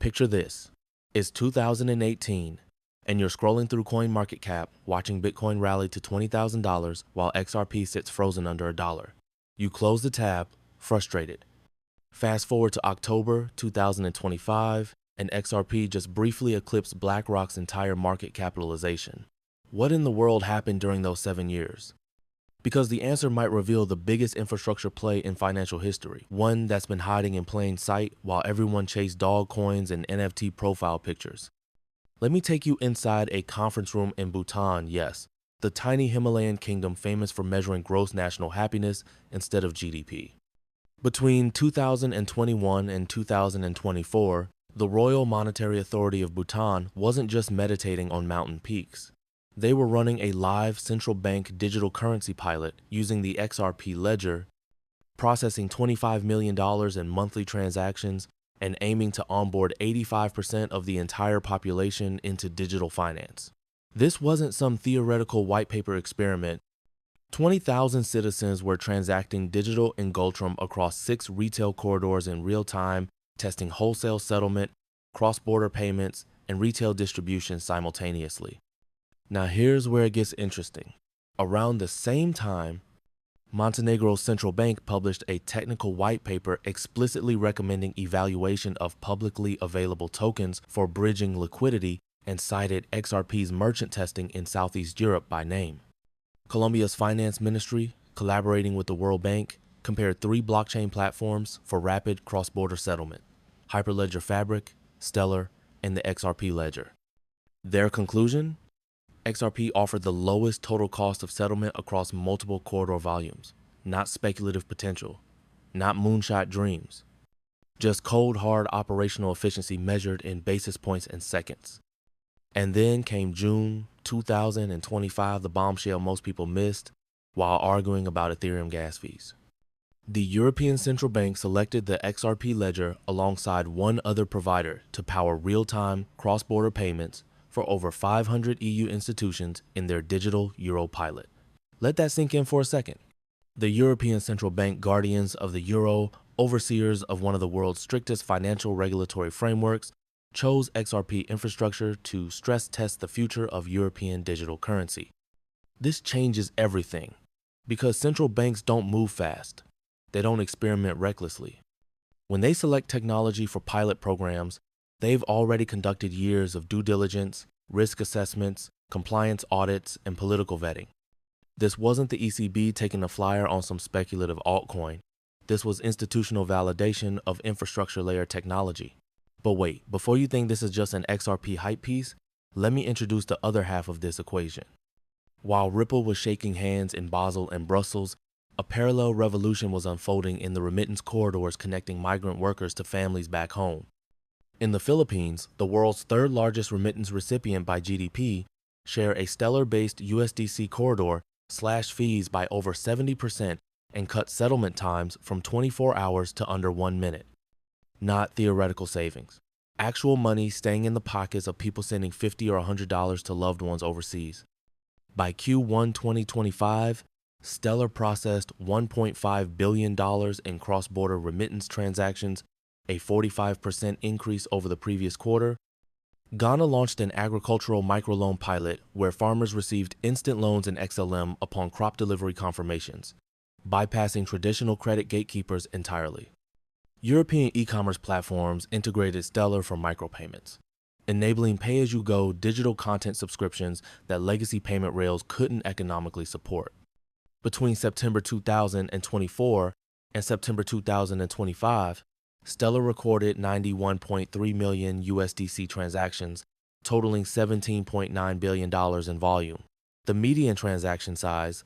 Picture this. It's 2018, and you're scrolling through CoinMarketCap, watching Bitcoin rally to $20,000 while XRP sits frozen under $1. You close the tab, frustrated. Fast forward to October 2025, and XRP just briefly eclipsed BlackRock's entire market capitalization. What in the world happened during those 7 years? Because the answer might reveal the biggest infrastructure play in financial history, one that's been hiding in plain sight while everyone chased dog coins and NFT profile pictures. Let me take you inside a conference room in Bhutan, yes, the tiny Himalayan kingdom famous for measuring gross national happiness instead of GDP. Between 2021 and 2024, the Royal Monetary Authority of Bhutan wasn't just meditating on mountain peaks. They were running a live central bank digital currency pilot using the XRP ledger, processing $25 million in monthly transactions, and aiming to onboard 85% of the entire population into digital finance. This wasn't some theoretical white paper experiment. 20,000 citizens were transacting digital Ingultrum across 6 retail corridors in real time, testing wholesale settlement, cross-border payments, and retail distribution simultaneously. Now here's where it gets interesting. Around the same time, Montenegro's central bank published a technical white paper explicitly recommending evaluation of publicly available tokens for bridging liquidity and cited XRP's merchant testing in Southeast Europe by name. Colombia's finance ministry, collaborating with the World Bank, compared 3 blockchain platforms for rapid cross-border settlement: Hyperledger Fabric, Stellar, and the XRP Ledger. Their conclusion? XRP offered the lowest total cost of settlement across multiple corridor volumes, not speculative potential, not moonshot dreams, just cold hard operational efficiency measured in basis points and seconds. And then came June 2025, the bombshell most people missed while arguing about Ethereum gas fees. The European Central Bank selected the XRP ledger alongside one other provider to power real-time cross-border payments for over 500 EU institutions in their digital euro pilot. Let that sink in for a second. The European Central Bank guardians of the euro, overseers of one of the world's strictest financial regulatory frameworks, chose XRP infrastructure to stress test the future of European digital currency. This changes everything, because central banks don't move fast. They don't experiment recklessly. When they select technology for pilot programs, they've already conducted years of due diligence, risk assessments, compliance audits, and political vetting. This wasn't the ECB taking a flyer on some speculative altcoin. This was institutional validation of infrastructure layer technology. But wait, before you think this is just an XRP hype piece, let me introduce the other half of this equation. While Ripple was shaking hands in Basel and Brussels, a parallel revolution was unfolding in the remittance corridors connecting migrant workers to families back home. In the Philippines, the world's 3rd largest remittance recipient by GDP, share a Stellar-based USDC corridor slashed fees by over 70% and cut settlement times from 24 hours to under 1 minute. Not theoretical savings. Actual money staying in the pockets of people sending $50 or $100 to loved ones overseas. By Q1 2025, Stellar processed $1.5 billion in cross-border remittance transactions, a 45% increase over the previous quarter. Ghana launched an agricultural microloan pilot where farmers received instant loans in XLM upon crop delivery confirmations, bypassing traditional credit gatekeepers entirely. European e-commerce platforms integrated Stellar for micropayments, enabling pay-as-you-go digital content subscriptions that legacy payment rails couldn't economically support. Between September 2024 and September 2025, Stellar recorded 91.3 million USDC transactions, totaling $17.9 billion in volume. The median transaction size,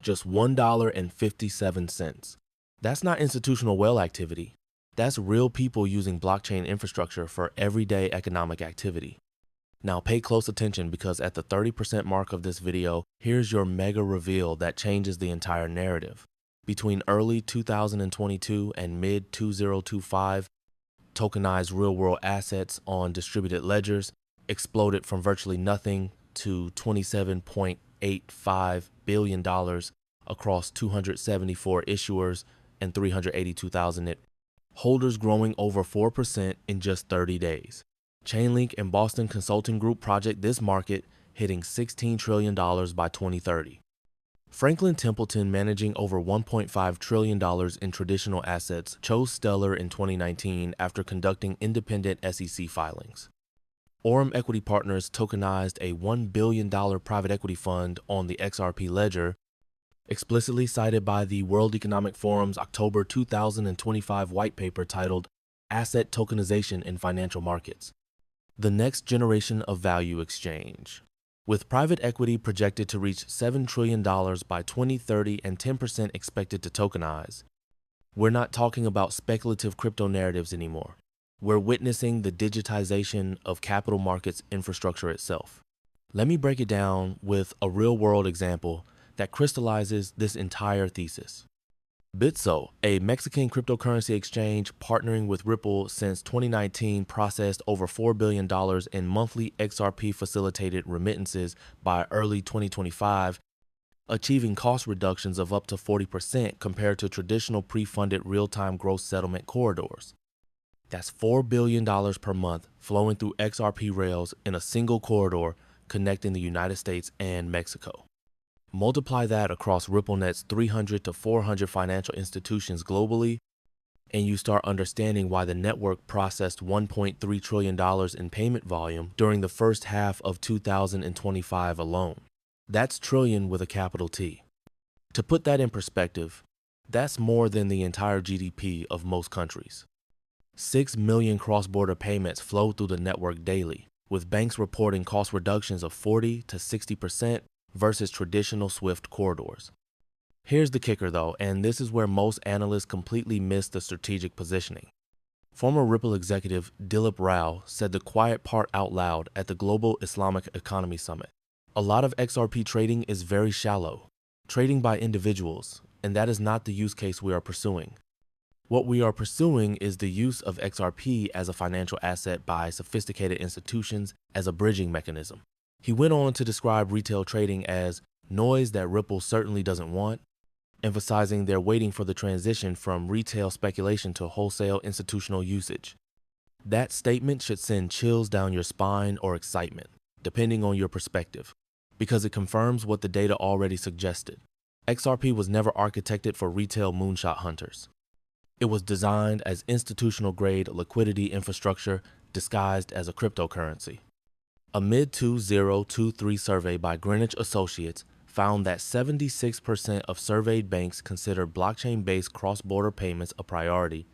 just $1.57. That's not institutional whale activity. That's real people using blockchain infrastructure for everyday economic activity. Now pay close attention, because at the 30% mark of this video, here's your mega reveal that changes the entire narrative. Between early 2022 and mid-2025, tokenized real-world assets on distributed ledgers exploded from virtually nothing to $27.85 billion across 274 issuers and 382,000 holders growing over 4% in just 30 days. Chainlink and Boston Consulting Group project this market, hitting $16 trillion by 2030. Franklin Templeton, managing over $1.5 trillion in traditional assets, chose Stellar in 2019 after conducting independent SEC filings. Orem Equity Partners tokenized a $1 billion private equity fund on the XRP ledger, explicitly cited by the World Economic Forum's October 2025 white paper titled Asset Tokenization in Financial Markets: The Next Generation of Value Exchange. With private equity projected to reach $7 trillion by 2030 and 10% expected to tokenize, we're not talking about speculative crypto narratives anymore. We're witnessing the digitization of capital markets infrastructure itself. Let me break it down with a real-world example that crystallizes this entire thesis. Bitso, a Mexican cryptocurrency exchange partnering with Ripple since 2019, processed over $4 billion in monthly XRP-facilitated remittances by early 2025, achieving cost reductions of up to 40% compared to traditional pre-funded real-time gross settlement corridors. That's $4 billion per month flowing through XRP rails in a single corridor connecting the United States and Mexico. Multiply that across RippleNet's 300 to 400 financial institutions globally, and you start understanding why the network processed $1.3 trillion in payment volume during the first half of 2025 alone. That's trillion with a capital T. To put that in perspective, that's more than the entire GDP of most countries. 6 million cross-border payments flow through the network daily, with banks reporting cost reductions of 40 to 60% versus traditional SWIFT corridors. Here's the kicker though, and this is where most analysts completely miss the strategic positioning. Former Ripple executive Dilip Rao said the quiet part out loud at the Global Islamic Economy Summit. A lot of XRP trading is very shallow, trading by individuals, and that is not the use case we are pursuing. What we are pursuing is the use of XRP as a financial asset by sophisticated institutions as a bridging mechanism. He went on to describe retail trading as noise that Ripple certainly doesn't want, emphasizing they're waiting for the transition from retail speculation to wholesale institutional usage. That statement should send chills down your spine or excitement, depending on your perspective, because it confirms what the data already suggested. XRP was never architected for retail moonshot hunters. It was designed as institutional-grade liquidity infrastructure disguised as a cryptocurrency. A mid-2023 survey by Greenwich Associates found that 76% of surveyed banks considered blockchain-based cross-border payments a priority,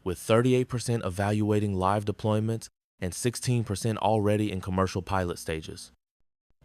with 38% evaluating live deployments and 16% already in commercial pilot stages.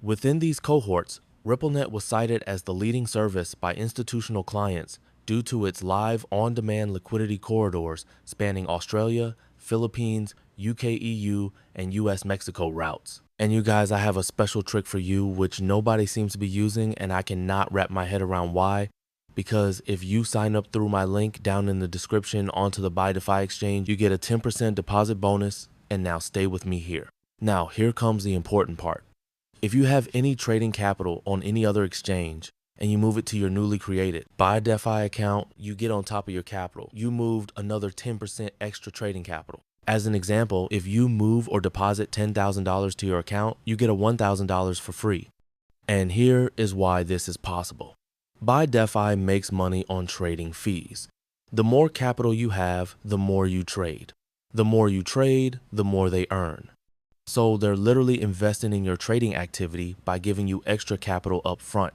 Within these cohorts, RippleNet was cited as the leading service by institutional clients due to its live on-demand liquidity corridors spanning Australia, Philippines, UK-EU, and US-Mexico routes. And you guys, I have a special trick for you which nobody seems to be using, and I cannot wrap my head around why. Because if you sign up through my link down in the description onto the BuyDefi exchange, you get a 10% deposit bonus, and now stay with me here. Now, here comes the important part. If you have any trading capital on any other exchange, and you move it to your newly created BuyDefi account, you get on top of your capital. You moved another 10% extra trading capital. As an example, if you move or deposit $10,000 to your account, you get a $1,000 for free. And here is why this is possible. BuyDefi makes money on trading fees. The more capital you have, the more you trade. The more you trade, the more they earn. So they're literally investing in your trading activity by giving you extra capital up front.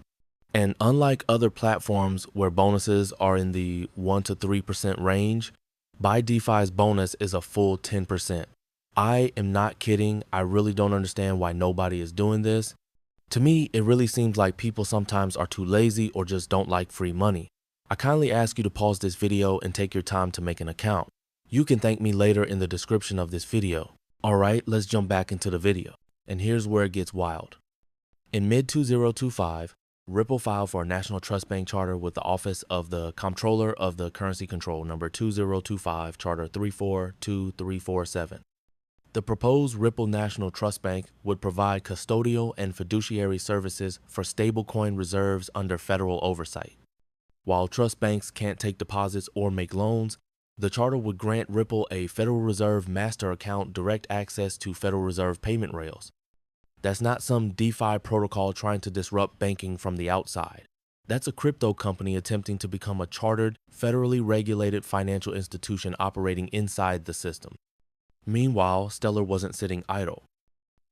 And unlike other platforms where bonuses are in the 1 to 3% range, BuyDefi's bonus is a full 10%. I am not kidding. I really don't understand why nobody is doing this. To me, it really seems like people sometimes are too lazy or just don't like free money. I kindly ask you to pause this video and take your time to make an account. You can thank me later in the description of this video. Alright, let's jump back into the video. And here's where it gets wild. In mid-2025, Ripple filed for a national trust bank charter with the Office of the Comptroller of the Currency Control, number 2025, Charter 342347. The proposed Ripple National Trust Bank would provide custodial and fiduciary services for stablecoin reserves under federal oversight. While trust banks can't take deposits or make loans, The charter would grant Ripple a Federal Reserve master account direct access to Federal Reserve payment rails. That's not some DeFi protocol trying to disrupt banking from the outside. That's a crypto company attempting to become a chartered, federally regulated financial institution operating inside the system. Meanwhile, Stellar wasn't sitting idle.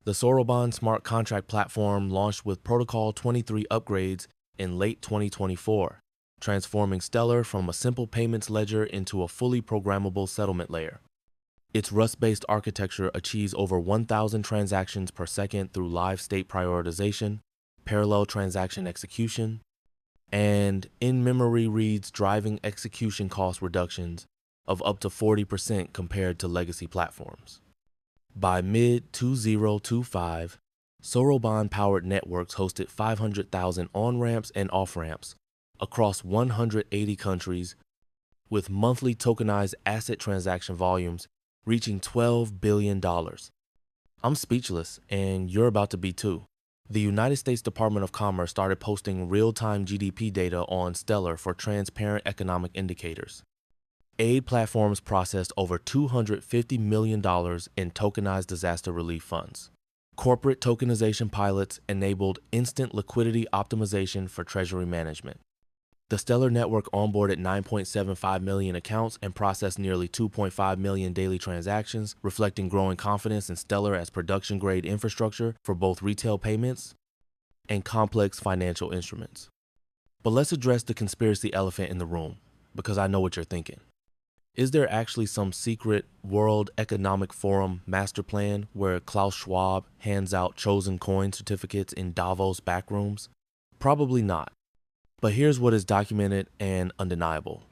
The Soroban smart contract platform launched with Protocol 23 upgrades in late 2024, transforming Stellar from a simple payments ledger into a fully programmable settlement layer. Its Rust-based architecture achieves over 1,000 transactions per second through live state prioritization, parallel transaction execution, and in-memory reads, driving execution cost reductions of up to 40% compared to legacy platforms. By mid-2025, Soroban-powered networks hosted 500,000 on-ramps and off-ramps across 180 countries, with monthly tokenized asset transaction volumes reaching $12 billion. I'm speechless, and you're about to be too. The United States Department of Commerce started posting real-time GDP data on Stellar for transparent economic indicators. Aid platforms processed over $250 million in tokenized disaster relief funds. Corporate tokenization pilots enabled instant liquidity optimization for treasury management. The Stellar network onboarded 9.75 million accounts and processed nearly 2.5 million daily transactions, reflecting growing confidence in Stellar as production-grade infrastructure for both retail payments and complex financial instruments. But let's address the conspiracy elephant in the room, because I know what you're thinking. Is there actually some secret World Economic Forum master plan where Klaus Schwab hands out chosen coin certificates in Davos backrooms? Probably not. But here's what is documented and undeniable.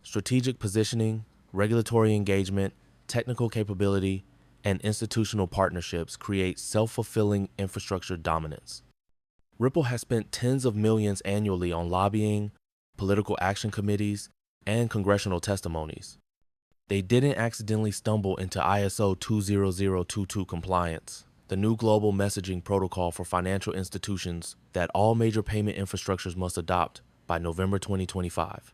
Strategic positioning, regulatory engagement, technical capability, and institutional partnerships create self-fulfilling infrastructure dominance. Ripple has spent tens of millions annually on lobbying, political action committees, and congressional testimonies. They didn't accidentally stumble into ISO 20022 compliance, the new global messaging protocol for financial institutions that all major payment infrastructures must adopt by November 2025.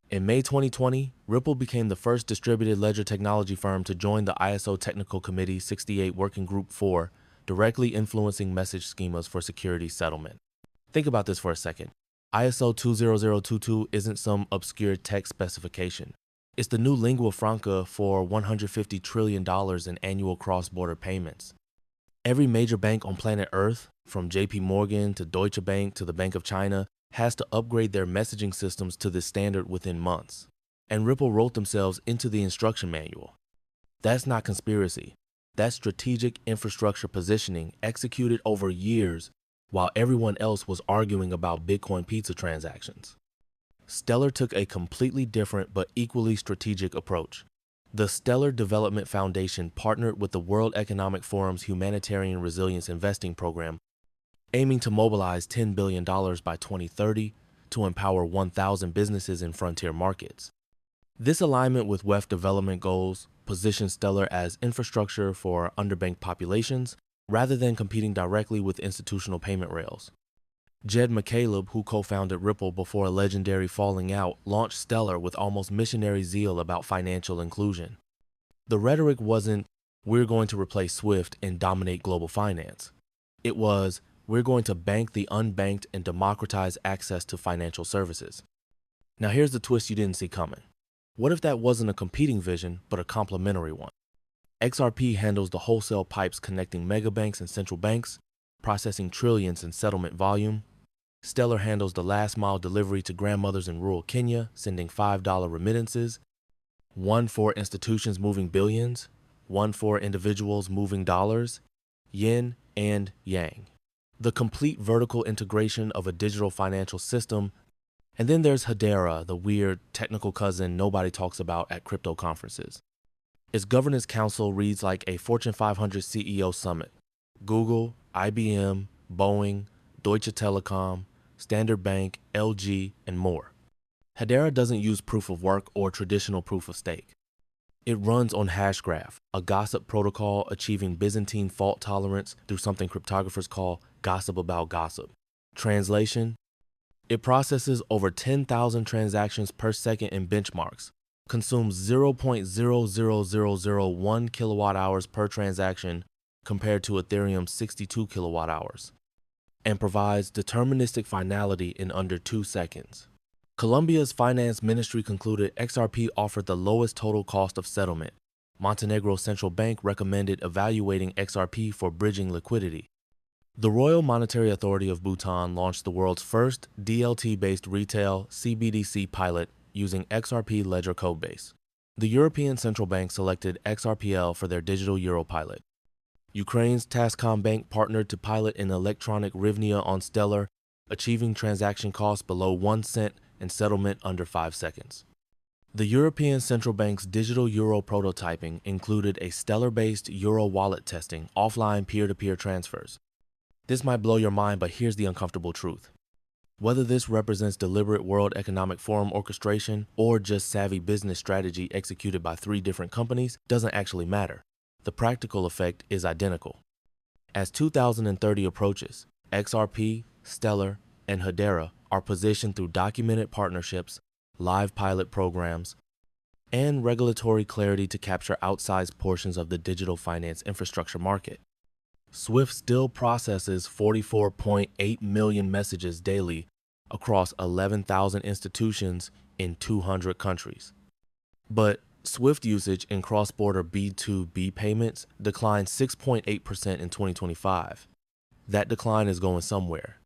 In May 2020, Ripple became the first distributed ledger technology firm to join the ISO Technical Committee 68 Working Group 4, directly influencing message schemas for security settlement. Think about this for a second. ISO 20022 isn't some obscure tech specification. It's the new lingua franca for $150 trillion in annual cross-border payments. Every major bank on planet Earth, from JP Morgan to Deutsche Bank to the Bank of China, has to upgrade their messaging systems to this standard within months. And Ripple wrote themselves into the instruction manual. That's not conspiracy. That's strategic infrastructure positioning executed over years while everyone else was arguing about Bitcoin pizza transactions. Stellar took a completely different but equally strategic approach. The Stellar Development Foundation partnered with the World Economic Forum's Humanitarian Resilience Investing Program, aiming to mobilize $10 billion by 2030 to empower 1,000 businesses in frontier markets. This alignment with WEF development goals positions Stellar as infrastructure for underbanked populations rather than competing directly with institutional payment rails. Jed McCaleb, who co-founded Ripple before a legendary falling out, launched Stellar with almost missionary zeal about financial inclusion. The rhetoric wasn't, "We're going to replace SWIFT and dominate global finance." It was, "We're going to bank the unbanked and democratize access to financial services." Now here's the twist you didn't see coming. What if that wasn't a competing vision, but a complementary one? XRP handles the wholesale pipes connecting megabanks and central banks, processing trillions in settlement volume. Stellar handles the last mile delivery to grandmothers in rural Kenya, sending $5 remittances, one for institutions moving billions, one for individuals moving dollars, yin and yang. The complete vertical integration of a digital financial system. And then there's Hedera, the weird technical cousin nobody talks about at crypto conferences. Its governance council reads like a Fortune 500 CEO summit. Google, IBM, Boeing, Deutsche Telekom, Standard Bank, LG, and more. Hedera doesn't use proof of work or traditional proof of stake. It runs on Hashgraph, a gossip protocol achieving Byzantine fault tolerance through something cryptographers call gossip about gossip. Translation: it processes over 10,000 transactions per second in benchmarks, consumes 0.00001 kilowatt hours per transaction compared to Ethereum's 62 kilowatt hours, and provides deterministic finality in under 2 seconds. Colombia's finance ministry concluded XRP offered the lowest total cost of settlement. Montenegro's central bank recommended evaluating XRP for bridging liquidity. The Royal Monetary Authority of Bhutan launched the world's first DLT-based retail CBDC pilot using XRP ledger codebase. The European Central Bank selected XRPL for their digital euro pilot. Ukraine's Tascombank partnered to pilot an electronic hryvnia on Stellar, achieving transaction costs below 1 cent and settlement under 5 seconds. The European Central Bank's digital euro prototyping included a Stellar-based euro wallet testing offline peer-to-peer transfers. This might blow your mind, but here's the uncomfortable truth. Whether this represents deliberate World Economic Forum orchestration or just savvy business strategy executed by 3 different companies doesn't actually matter. The practical effect is identical. As 2030 approaches, XRP, Stellar, and Hedera are positioned through documented partnerships, live pilot programs, and regulatory clarity to capture outsized portions of the digital finance infrastructure market. SWIFT still processes 44.8 million messages daily across 11,000 institutions in 200 countries. But SWIFT usage in cross-border B2B payments declined 6.8% in 2025. That decline is going somewhere.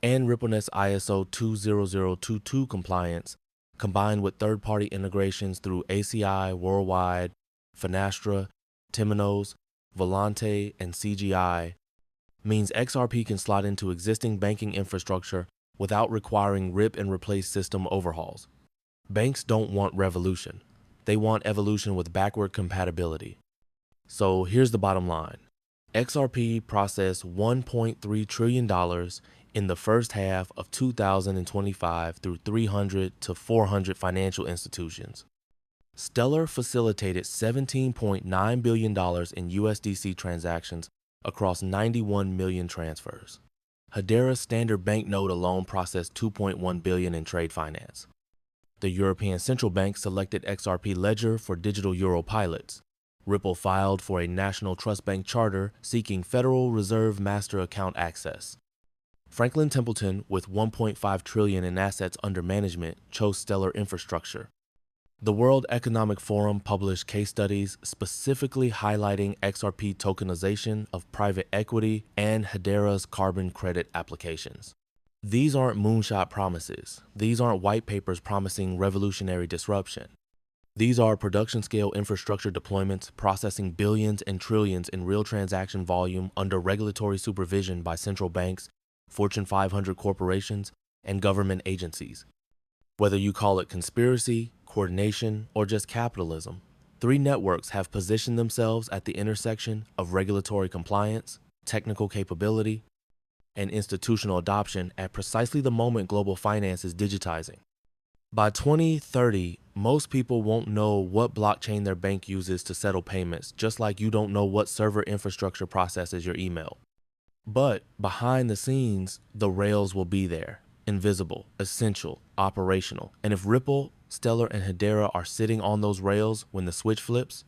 And RippleNet's ISO 20022 compliance, combined with third-party integrations through ACI, Worldwide, Finastra, Temenos, Volante, and CGI, means XRP can slot into existing banking infrastructure without requiring rip and replace system overhauls. Banks don't want revolution. They want evolution with backward compatibility. So here's the bottom line. XRP processed $1.3 trillion in the first half of 2025 through 300 to 400 financial institutions. Stellar facilitated $17.9 billion in USDC transactions across 91 million transfers. Hedera's standard banknote alone processed $2.1 billion in trade finance. The European Central Bank selected XRP Ledger for digital euro pilots. Ripple filed for a national trust bank charter seeking Federal Reserve master account access. Franklin Templeton, with $1.5 trillion in assets under management, chose Stellar infrastructure. The World Economic Forum published case studies specifically highlighting XRP tokenization of private equity and Hedera's carbon credit applications. These aren't moonshot promises. These aren't white papers promising revolutionary disruption. These are production-scale infrastructure deployments processing billions and trillions in real transaction volume under regulatory supervision by central banks, Fortune 500 corporations, and government agencies. Whether you call it conspiracy, coordination, or just capitalism, 3 networks have positioned themselves at the intersection of regulatory compliance, technical capability, and institutional adoption at precisely the moment global finance is digitizing. By 2030, most people won't know what blockchain their bank uses to settle payments, just like you don't know what server infrastructure processes your email. But behind the scenes, the rails will be there, invisible, essential, operational. And if Ripple, Stellar, and Hedera are sitting on those rails when the switch flips,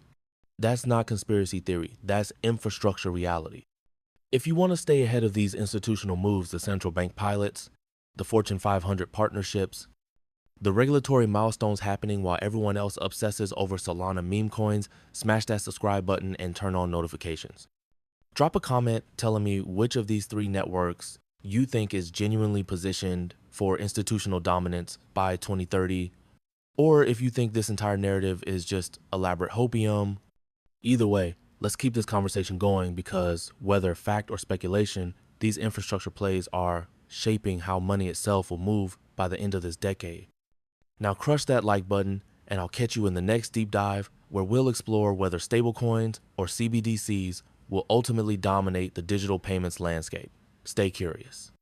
that's not conspiracy theory, that's infrastructure reality. If you want to stay ahead of these institutional moves, the central bank pilots, the Fortune 500 partnerships, the regulatory milestones happening while everyone else obsesses over Solana meme coins, smash that subscribe button and turn on notifications. Drop a comment telling me which of these 3 networks you think is genuinely positioned for institutional dominance by 2030, or if you think this entire narrative is just elaborate hopium. Either way, let's keep this conversation going, because whether fact or speculation, these infrastructure plays are shaping how money itself will move by the end of this decade. Now crush that like button, and I'll catch you in the next deep dive where we'll explore whether stablecoins or CBDCs will ultimately dominate the digital payments landscape. Stay curious.